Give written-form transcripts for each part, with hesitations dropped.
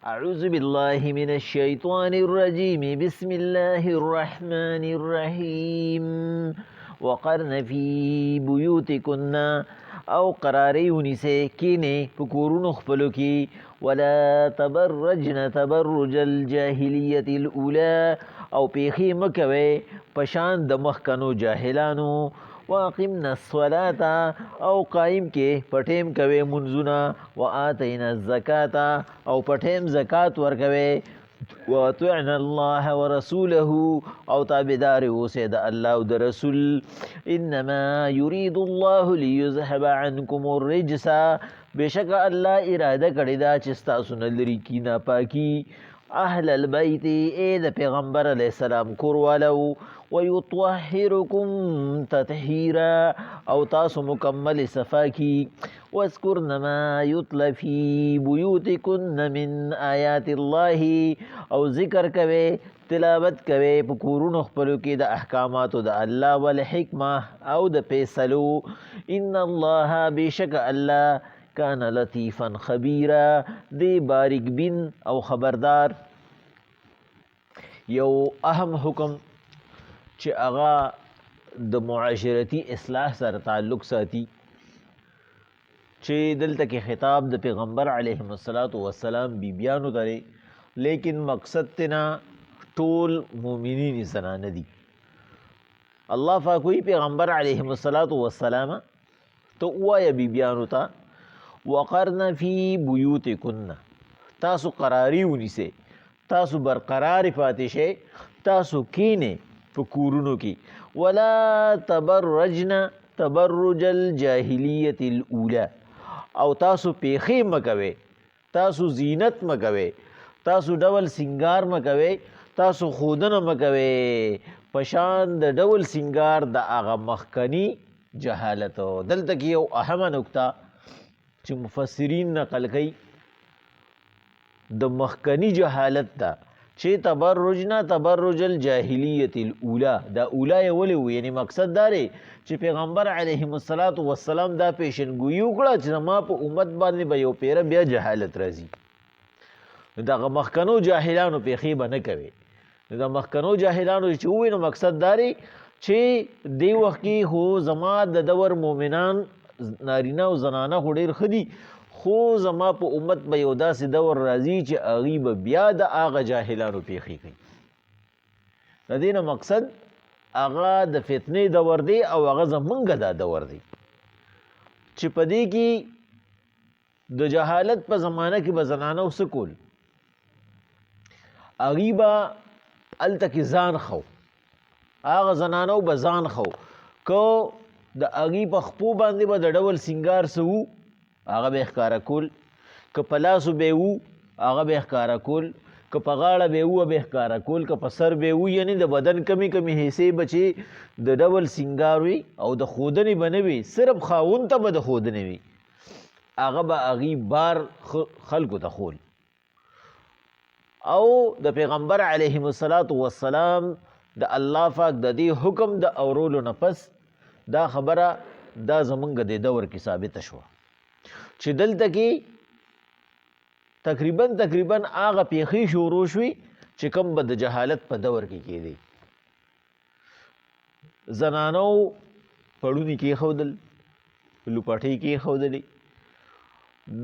أعوذ بالله من الشيطان الرجيم بسم الله الرحمن الرحيم وقرن في بيوتكن او قراری ونیسے کینے پکورونو خپلو کی ولا تبرجن تبرج الجاهلیت الاولى او پیخی مکوے پشان د مخکنو جاہلانو واقمنا الصلاة او قائم کے پٹیم کوے منزونا وآتینا الزکاة او پٹیم زکاة ورکوے واطعنا الله ورسوله او تابدار اوسه د الله او د رسول انما يريد الله ليذهب عنكم الرجس بشک الله اراده کړی دا چې تاسو نه لري کی ناپاکی اهل البيت اے د پیغمبر علیہ السلام کوروالو ويطهركم تطهيرا او تاسو مکمل صفا کی واذكرن ما يتلى في بيوتكن من آیات الله او ذکر کوي تلاوت کوي په کورونو خپلو کې د احکاماتو د الله والحکمه او د فیصلو ان الله بشک الله کان لطیفا خبیرا دی باریک بین او خبردار. یو اهم حکم چې هغه د معاشرتی اصلاح سره تعلق ساتي چې دلته کې خطاب د پیغمبر علیه السلام بیبیانو ته دی، لیکن مقصد تینا ټول مومنین زنانه دي. الله فاکوی پیغمبر علیه السلام تو اوایا بیبیانو ته وقرن فی بیوتکن، تاسو قراری ونیسه، تاسو برقرار پاتې شئ، تاسو کینه په کورونو کې ولا تبرجن تبرج الجاهلیت الاولى، او تاسو پیخې مکوي، تاسو زینت مکوي، تاسو ډول سنگار مکوي، تاسو خودنه مکوي پشان د ډول سنگار د هغه مخکنی جهالت. دلته کې یو اهمه نکته چې مفسرین نقل کوي د مخکنی جهالت دا چې تبرجنا تبرج الجاهلیت الاولى، دا اولی ولی وی، یعنی مقصد داره چې پیغمبر علیه السلام دا پیشنګویی وکړه چې زما په امت باندې به یو پیره بیا جهالت راځي. دغه مخکنو جاهلانو پیخې به نه کوي. د مخکنو جاهلانو چې ووی نو مقصد داره چې دی وخت کې خو زما د دور مؤمنان نارینه او زنانه خو ډېر ښه دي، خو زما په امت به یو داسې دور راځي چې هغوی به بیا د هغه جاهلانو پیښې کوي. د دې نه مقصد هغه د فتنې دور دی او هغه زمونږ دا دور دی چې په دې کې د جهالت په زمانه کې به زنانه څه کول، هغوی به هلته کې ځان خو، هغه زنانو به ځان خو که د هغوی په خپو باندې به د ډول سنگار څه وو هغه به یې ښکاره کول، که په لاسو به یې وو هغه به یې ښکاره کول، که په غاړه به یې وو به یې ښکاره کول، که په سر به یې وو، یعنې د بدن کمی کمی حصې به چې د ډول سنگار وي او د ښودنې به نه وي، صرف خاوند ته به د ښودنې وي، هغه به هغوی بار خلکو ته خول. او د پیغمبر علیه السلام د الله پاک د دې حکم د اورولو نه پس دا خبره دا زمونږ د دور کې ثابته شوه چې دلته کې تقریبا هغه پیښې شروع شوي چې کوم به د جهالت په دور کې کېدی. زنانو پړوني کېښودل، لوپټۍ کېښودلې،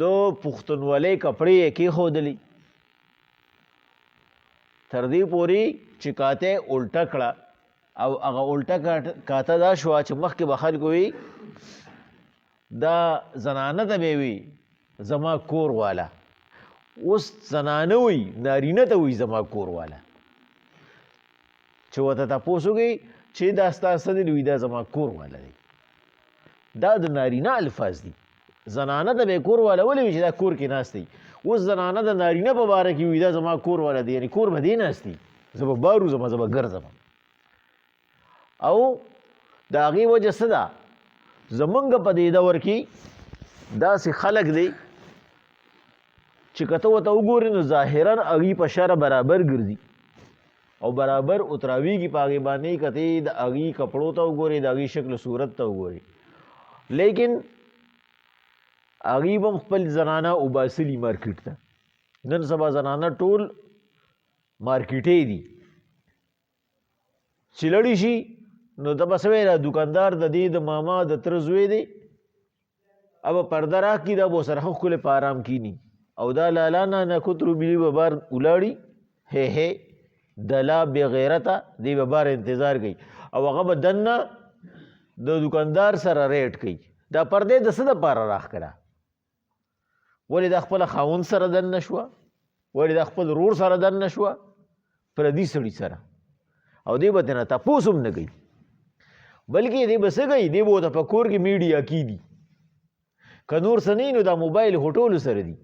د پښتونولۍ کپړې یې کېښودلې، تر دې پورې چې کاته الټه کړه او هغه الټه کاته دا شوه چې مخکې به خلکو وي دا زنانه ته به وي زما کور والا، اوس زنانه وي نارینه ته وي زما کور والا، چې ورته تپوس وکړئ چې دا ستا څه دی، وي دا زما کور والا دی. دا د نارینه الفاظ دي. زنانه ته به یې کور والا ولې وي چې دا کور کې ناست دی. اوس زنانه د نارینه په باره کې وي دا زما کور والا دی، یعنې کور به دې ناست دی، زه به بار وځم، زه به ګرځم. او د هغې وجه څه ده، زمونږ په دې دور کې داسې خلک دی چې که ته ورته وګورې نو ظاهرا هغوی په شره برابر ګرځي او برابر اتراویږي په هغې باندې، که ته د هغوی کپړو ته وګورې، د هغوی شکل صورت ته وګورې، لیکن هغوی به هم خپل زنانه وباسلي مارکیټ ته نن سبا زنانه ټول مارکیټې دي چې لړی شي نو د بس ویلا دکاندار د دې د ماما د تر زوی دی अब پرده راکړي دا به سره ښکلی په آرام کینی او دا لالانا نه کترو بلی به بار ولاړي هې دلا بغیرته دی به بار انتظار کوي او هغه به دننه د دکاندار سره ریټ کوي دا پردې د څه دپاره راښکله ولې د خپله خاوند سره دننه شوه ولې د خپل رور سره دننه شوه پردي سړي سره او دی به ترېنه تپوس هم نه کوي بلکې دی به څه کوي دی به ورته په کور کې میډیا کېږي که نور څه نه نو دا موبایل خو ټولو سره دي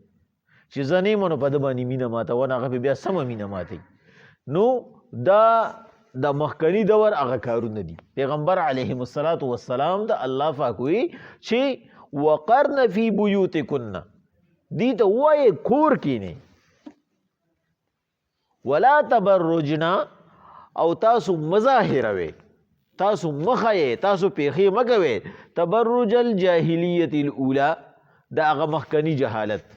چې زه نه یم نو په ده باندې مینه ماتوه هغه پې بیا سمه مینه ماتوي نو دا د مخکني دور هغه کارونه دي پیغمبر علیهم الصلاة والسلام د الله پاک وی چې وقرن فی بیوتکن دي ته ووایې کور کینې ولا تبرجنا او تاسو مظاهروئ تاسو مخی تاسو پیخی مکوئ تبرج الجاهلیت الاولا دا هغه مخکنی جهالت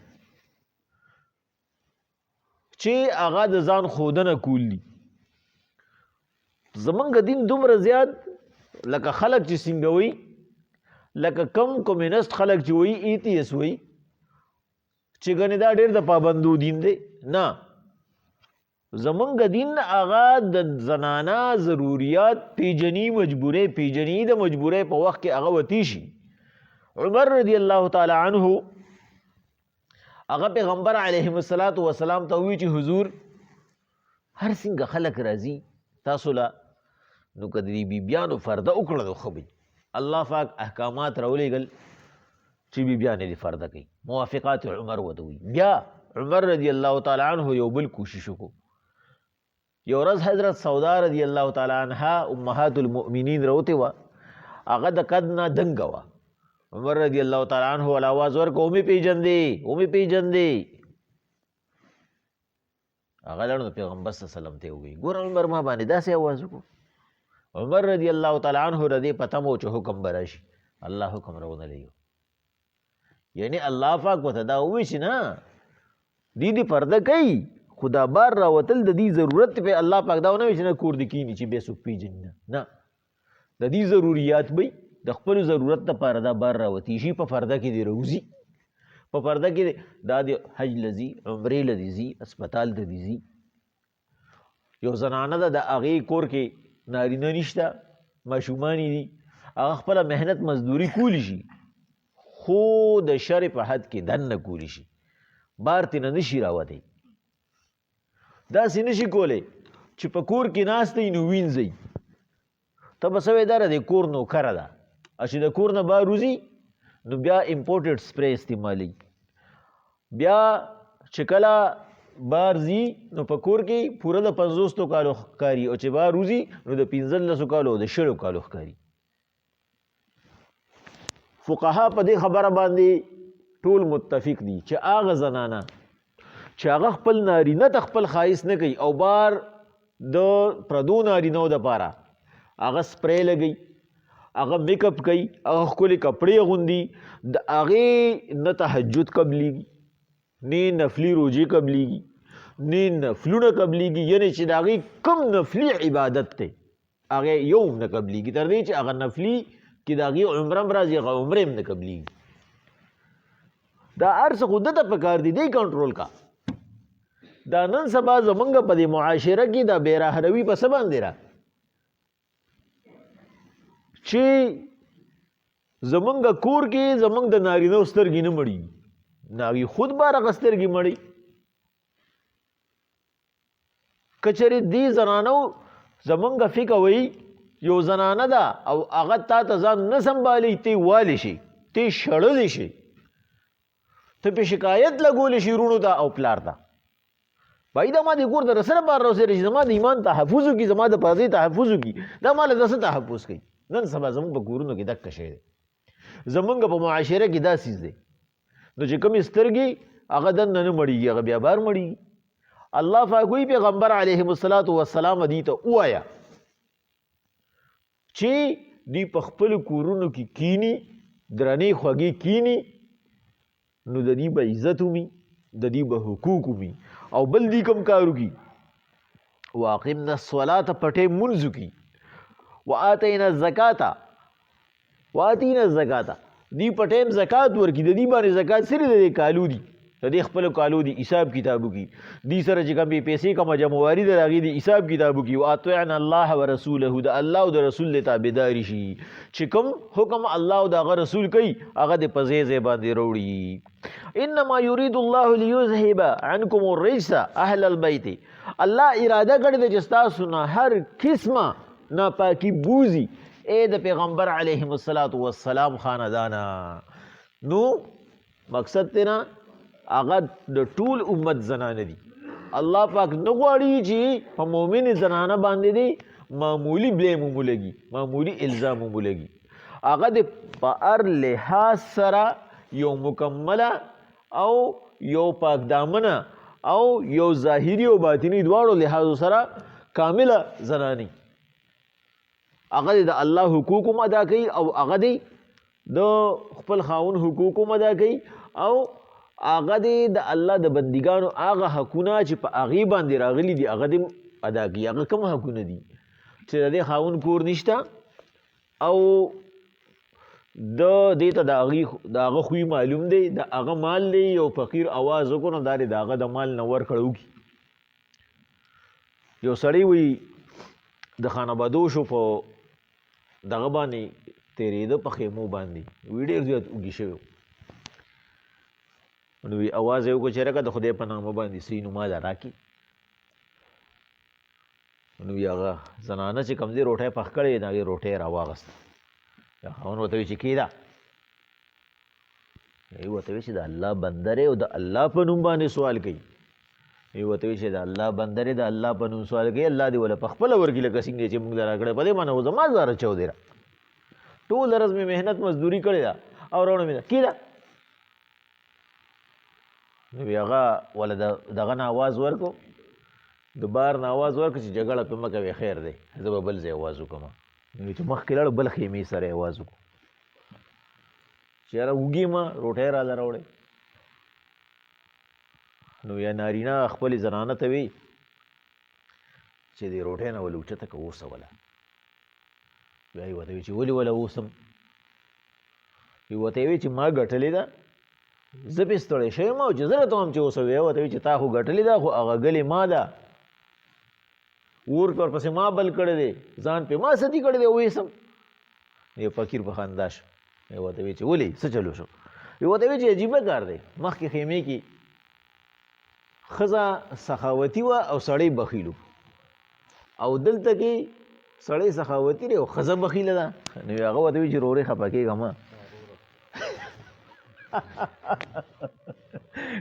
چې هغه د ځان ښودنه کول دي زمونږ دین دومره زیات لکه خلک چې څنګه وي لکه کم کمیونست خلک چې وي ایتیس وي چې ګنې دا ډېر د پابندو دین دی نه زمونږ دین هغه د زنانه ضروریات پیجنی مجبورې پیجنی د مجبورې په وخت کې هغه وتی شي عمر رضی الله تعالی عنه هغه پیغمبر علیهم الصلاة والسلام ته وی چې حضور هر څنګه خلک راځي تاسو له نو که د دې بیبیانو فرده وکړه نو ښه وي الله پاک احکامات راولېږل چې بیبیانې دې فرده کوي موافقات عمر ورته وي بیا عمر رضی الله تعالی عنه یو بل کوشش وکړو یو ورځ حضرت سودا رضی الله تعالی عنها امهات المؤمنین راوتې وه هغه د قد نه دنګه وه عمر رضی الله تعالی عنه ول آواز ورکړه ومې پېژندې ومې پېژندې هغه لاړ نو پیغمبر صلی الله علیه وسلم ته ووایي ګوره عمر ما باندې داسې آواز وکړو عمر رضی الله تعالی عنه د دې پته مو چې حکم به راشي الله حکم راونه لېږو یعنی الله پاک ورته دا ووایي چې نه دې پرده کوي خو دا بار راوتل د دې ضرورت پې الله پاک دا ونه وایي چې نه کور دې کښېني چې بیا څوک پېژني نه د دې ضروریات به د خپل ضرورت دپاره دا بار راوتی شي په پرده کې دې راوځي په پرده کې دا د حج لذي عمرې لدې ځي اسپتال ته دې ځي یو زنانه ده د هغې کور کې نارینه نشته ماشومانې دي هغه خپله محنت مزدوري کولی شي خو د شرع په حد کې دننه کولی شي بار ترېنه نشي راوتی داسې نشي کولی چې په کور کې ناست دی نو وینځئ ته به څه وایې دا د کور نوکره ده او چې د کور نه بهر وځي نو بیا امپورټډ سپری استعمالوي بیا چې کله بهر ځي نو په کور کې پوره د 50 کالو ښکاري او چې بهر وځي نو د 15 کالو او د 20 کالو ښکاري فقها په دې خبره باندې ټول متفق دي چې هغه زنانه چې هغه خپل نارینه ته خپل ښایست نه کوي او بار د پردو نارینهو دپاره هغه سپری لګوي هغه میک اپ کوي هغه ښکلې کپړې اغوندي د هغې نه تهجد قبلیږي نه نفلي روجې قبلیږي نه نفلونه قبلیږي یعنې چې د هغې کوم نفلي عبادت دی هغې یو هم نه قبلیږي تر دې چې هغه نفلي کې د هغې عمره هم راځي هغه عمرې هم نه قبلیږي دا هر څه خو ده ته پکار دي دی کنټرول کا دا نن سبا زمونږ په دې معاشره کې دا بېرحروي په څه باندې را چې زمونږ کور کې زمونږ د نارینهو سترګې نه مړي نه هغې خود به هغه سترګې مړي که چېرې دې زنانو زمونږ فکر وایي یو زنانه ده او هغه تا ته ځان نه سنبالي ته والی شي ته شړلی شي ته پې شکایت لګولی شي وروڼو ته او پلار ته بھائی دا ما دې کور ته د څه لپاره راوسېږي چې زما د ایمان تحفظ وکړي زما د پردې تحفظ وکړي دا ما له د څه تحفظ کوي نن سبا زمونږ په کورونو کې دقه شی دی زمونږ په معاشره کې دا څیز دی نو چې کومې سترګې هغه دننه نه مړېږي هغه بیا بار مړېږي الله پاک وایي پیغمبر علیهم الصلاة والسلام دوی ته ووایه چې دوی په خپلو کورونو کې کیني درنې خوږې کیني نو د دوی به عزت ومي د دې به حقوق وي او بل دې کوم کار وکړي واقمنا الصلاة پټې منځ وکړي وآتینا الزکاة دې په ټیم زکات ورکړي د دې باندې زکات سره د کالو دي د دې خپل کالو دي حساب کتاب وکړي دې سره چې کومې پیسې کومه جمعواري د هغې د حساب کتاب وکړي واطعنا الله ورسوله د الله او د رسول د تابعداري شي چې کوم حکم الله او د هغه رسول کوي هغه د په ځای ځای باندې راوړي انما یرید الله لیذهب عنکم الرجس اهل البیت الله اراده کړې ده چې ستاسو نه هر قسمه ناپاکي بوزي اے د پیغمبر علیهم السلام خاندانا نو مقصد تینا هغه د ټول امت زنانه دي الله پاک نه غواړي چې په مؤمن زنانه باندې دی معمولی بلیم ومولګي معمولی الزام ومولګي هغه د په هر لحاظ سره یو مکمله او یو پاک دامنه او یو ظاهري او باطني دواړو لحاظو سره کامله زنانی هغه د الله حقوق ادا کوي او هغه د خپل خاون حقوق ادا کوي او هغه د الله د بندګانو هغه حقونه چې په هغې باندې راغلي دي هغه دې ادا کوي هغه کوم حقونه دي چې د دې خاون کور نشته او دې ته د هغه خوی معلوم دی د هغه مال دی یو فقیر آواز وکړو نو دا د هغه د مال نه ورکړه وکړي یو سړی وي د خانابادو شو په دغه باندې تېرېده په خیمو باندې وی ډېر زیات اوږي شوی نو وی اواز یې وکړو چې رکه د خدای په نامه باندې سی نو ما دا راکړي نو وی هغه زنانه چې کوم ځای روټۍ پخ کړې د هغې روټۍ راواغسته خاون ورته وی چې کېده وی ورته وی چې د الله بنده دی او د الله په نوم باندې سوال کوي وی ورته وی چې د الله بنده دی د الله په نوم سوال کوي الله دې وله په خپله ورکړي لکه څنګه چې موږ له راکړی په دې باندې خو زما زاره چودې را ټول ورځ مې محنت مزدوري کړې ده او راوړه مې ده کېده نو بیا هغه وله دغه نه آواز ورکړو د بار نه آواز ورکړو چې جګړه پې مه کوې خیر دی زه به بل ځای آواز وکړم نو چې مخکې لاړو بل خیمې سره یې آواز وکړو چې یاره وږي ما روټۍ راله راوړئ نو یا نارینه خپلې زنانه ته وی چې دې روټۍ نه ولې اوچته که اوسوله بیا یې ورته وی چې ولې وله اوسم وی ورته وی چې ما ګټلې ده زه پې ستړی شوی یم او چې زه راته وایم چې اوسوې ورته وی چې تا خو ګټلې ده خو هغه ګلې ما ده اور ورپسې ما بل کړی دی ځان پې ما سدي کړی دی ویسم یو فقیر په خندا شو یې ورته وی چې ولې څه چلو شو یې ورته وی چې عجیبه کار دی مخکې خیمې کې ښځه سخاوتي وه او سړی بخیل او دلته کې سړی سخاوتي دی او ښځه بخیله ده نو هغه ورته وی چې رورې خفه کېږه مه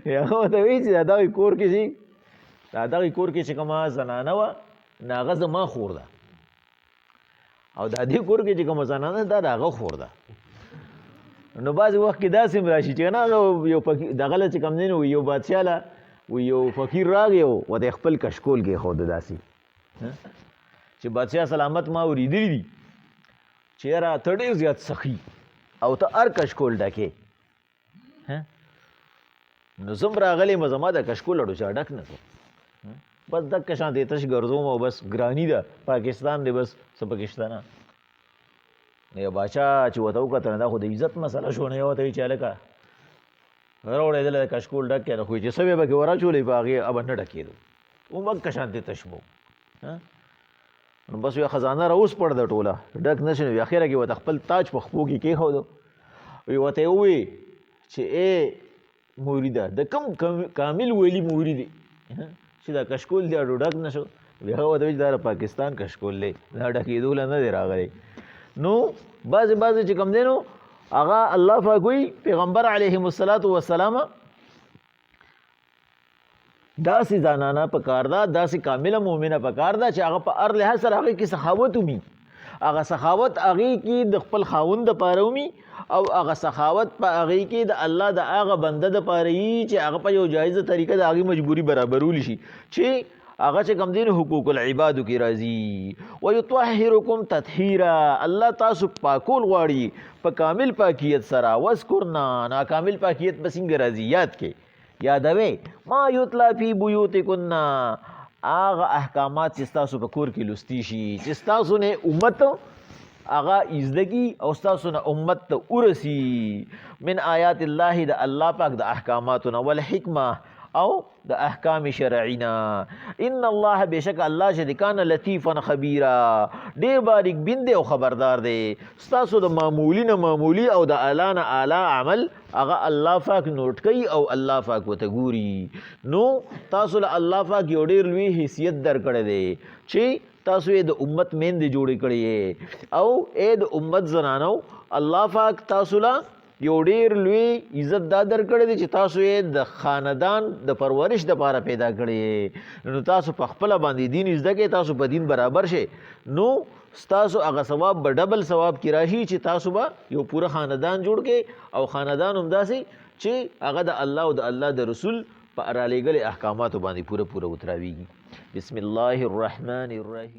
هغه ورته وی چې د دغې کور کې چې د دغې کور کې چې کومه زنانه وه نو هغه زما خور ده او د دې کور کې چې کومه زنانه ده د هغه خور ده نو بعضې وخت کې داسې هم راشي چې نه یو دغه له چې کوم دی نو یو بادشاه له یو فقیر راغی او ورته خپل کشکول کېښوده داسې چې بادشاه سلامت ما اورېدلي دي چې یاره ته ډېر زیات سخي او ته هر کشکول ډکې نو زم راغلی یم زما د کشکول اډو چا ډک نه کړو بس دکه شانتې تش ګرځوم او بس ګراني ده پاکستان دی بس څه پاکستانه نو یو باچا چې ورته وکتل دا خو د عزت مسله شو نه یې ورته وي چې هلکه راوړېدلی د کشکول ډک کې خو چې څه به پکې وراچولې په هغې ابه نه ډکېدو دکه شانتې تش به نو بس یو خزانه راوسپړ ده ټوله ډک نه شو نو اخره کې ورته خپل تاج په خپو کې کېښودو ورته یې ووایي چې ای مریده د کوم کامل ویلي موري دی چې دا کشکول دی اډو ډک نه شو بیا هغه ورته وایي چې دا د پاکستان کشکول دی دا ډکېدو له نه دی راغلی نو بعضې چې کوم دی نو هغه الله پاک وایي پیغمبر علیهم السلام داسې زنانه پکار ده داسې کامله مؤمنه پکار ده چې هغه په هر لحاظ سره هغې کې سخاوت ومي هغه سخاوت هغې کې د خپل خاوند دپاره ومي او هغه سخاوت په هغې کې د الله د هغه بنده دپاره وي چې هغه په یو جایزه طریقه د هغې مجبوري برابرولی شي چې هغه چې کوم دی نو حقوق العبادو کې راځي ویطهرکم تطهیرا الله تاسو پاکول غواړي په کامل پاکیت سره واذکرنا ناکامل پاکیت به څنګه راځي یاد کې یادوي ما یتلا فی بیوتکن هغه احکامات چې ستاسو په کور کې لستی شي چې ستاسو نه امت هغه ایزدگی او ستاسو نه امت ته ورسی من آیات الله د الله پاک د احکاماتونه والحکمه او د احکام شرعینا ان الله بشک الله چې کان لطیفا خبیرا ډیر باریک بینده او خبردار دی ستاسو د معمولی نه معمولی او د اعلی نه اعلی عمل هغه الله پاک نوٹ کوي او الله پاک وته ګوري نو تاسو له الله پاک یو ډیر لوی حیثیت درکړی دی چې تاسو یې د امت میندې جوړې کړې او اې د امت زنانو الله پاک تاسو له یو ډیر لوی عزت دا درکړی دی چې تاسو یې د خاندان د پرورش دپاره پیدا کړی نو تاسو په خپله باندې دین زده کړئ تاسو په دین برابر شئ نو ستاسو هغه ثواب به ډبل ثواب کې راشي چې تاسو به یو پوره خاندان جوړ کړئ او خاندان هم داسې چې هغه د الله او د الله د رسول په رالیږلې احکاماتو باندې پوره وتراویږي بسم الله الرحمن الرحیم